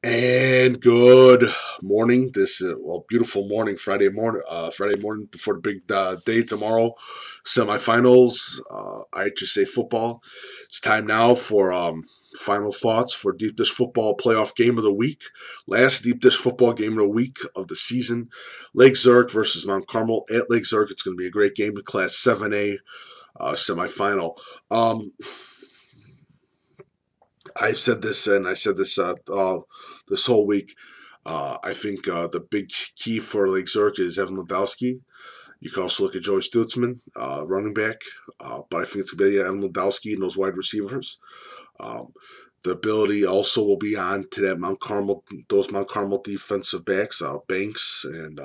And good morning. This beautiful morning, Friday morning. Friday morning before the big day tomorrow, semifinals. IHSA football. It's time now for final thoughts for Deep Dish Football playoff game of the week. Last Deep Dish Football game of the week of the season. Lake Zurich versus Mt.Carmel at Lake Zurich. It's going to be a great game. Class 7A semifinal. I've said this, and I said this this whole week. I think the big key for Lake Zurich is Evan Ladowski. You can also look at Joey Stutzman, running back, but I think it's going to be Evan Ladowski and those wide receivers. Um, the ability also will be on to that those Mount Carmel defensive backs, Banks and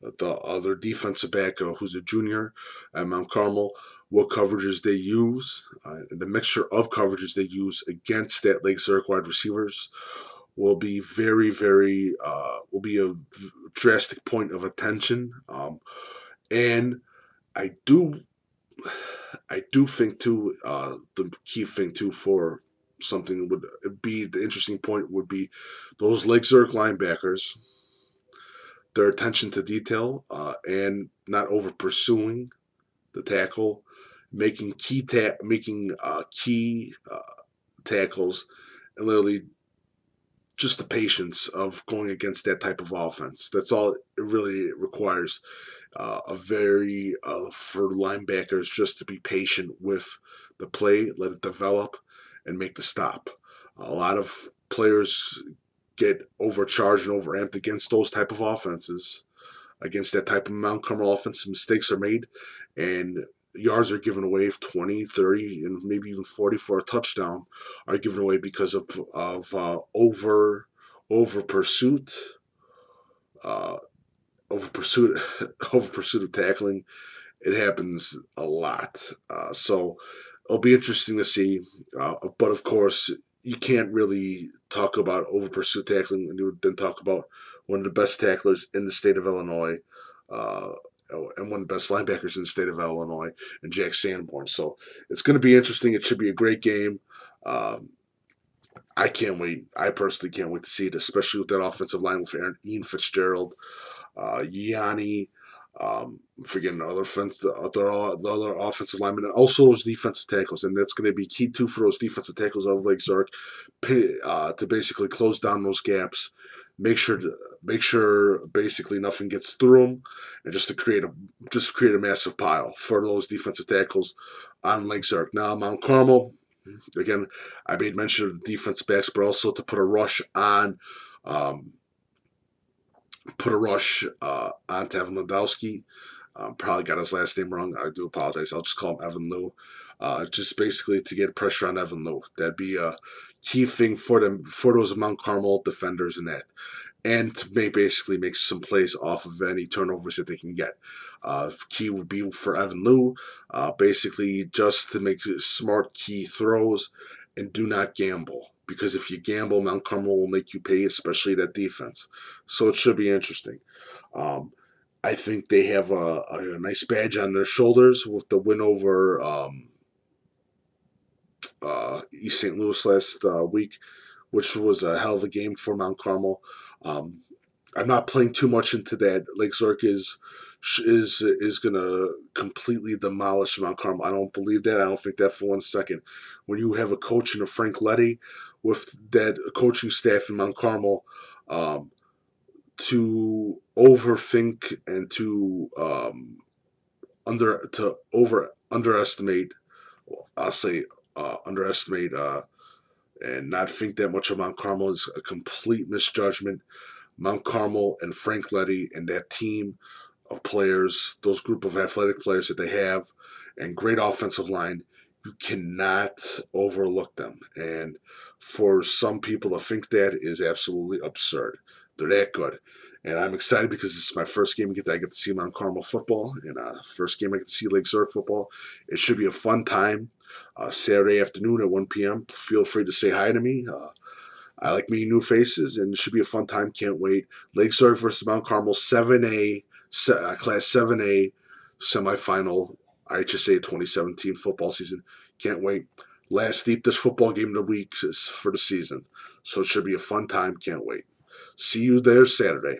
the other defensive back who's a junior at Mount Carmel, what coverages they use, the mixture of coverages they use against that Lake Zurich wide receivers will be will be a drastic point of attention. And I do, I do think too, the key thing too for something would be the interesting point would be those Lake Zurich linebackers, their attention to detail, and not over pursuing the tackle, making key tackles, and literally just the patience of going against that type of offense. That's all it really requires. For linebackers just to be patient with the play, let it develop, and make the stop. A lot of players get overcharged and overamped against those type of offenses, against that type of Mount Carmel offense. Mistakes are made, and yards are given away of 20, 30, and maybe even 40 for a touchdown are given away because of over pursuit, uh, over pursuit, over pursuit of tackling. It happens a lot. So it'll be interesting to see. But of course, you can't really talk about over pursuit tackling when you then talk about one of the best tacklers in the state of Illinois, uh, and one of the best linebackers in the state of Illinois, and Jack Sanborn. So it's going to be interesting. It should be a great game. Um, I can't wait. I personally can't wait to see it, especially with that offensive line with Ian Fitzgerald, Yanni. I'm forgetting the other offensive linemen, and also those defensive tackles, and that's going to be key too for those defensive tackles of Lake Zurich to basically close down those gaps, make sure basically nothing gets through them, and just create a massive pile for those defensive tackles on Lake Zurich. Now Mount Carmel, again, I made mention of the defense backs, but also to put a rush on. Um, onto Evan Ladowski. Probably got his last name wrong. I do apologize. I'll just call him Evan Lou. Just basically to get pressure on Evan Lou. That'd be a key thing for those Mount Carmel defenders and that. And to basically make some plays off of any turnovers that they can get. Key would be for Evan Lou, basically just to make smart key throws and do not gamble. Because if you gamble, Mount Carmel will make you pay, especially that defense. So it should be interesting. Um, I think they have a nice badge on their shoulders with the win over East St. Louis last week, which was a hell of a game for Mount Carmel. Um, I'm not playing too much into that. Lake Zurich is going to completely demolish Mount Carmel. I don't believe that. I don't think that for 1 second. When you have a coach in a Frank Letty with that coaching staff in Mount Carmel, to overthink and to underestimate, I'll say underestimate and not think that much of Mount Carmel is a complete misjudgment. Mount Carmel and Frank Letty and that team of players, those group of athletic players that they have, and great offensive line, you cannot overlook them. And for some people to think that is absolutely absurd. They're that good. And I'm excited because this is my first game I get to see Mount Carmel football, and first game I get to see Lake Zurich football. It should be a fun time. Saturday afternoon at 1 p.m. Feel free to say hi to me. I like meeting new faces, and it should be a fun time. Can't wait. Lake Zurich versus Mount Carmel, 7A, Class 7A semifinal IHSA 2017 football season. Can't wait. Last deepest football game of the week is for the season. So it should be a fun time. Can't wait. See you there Saturday.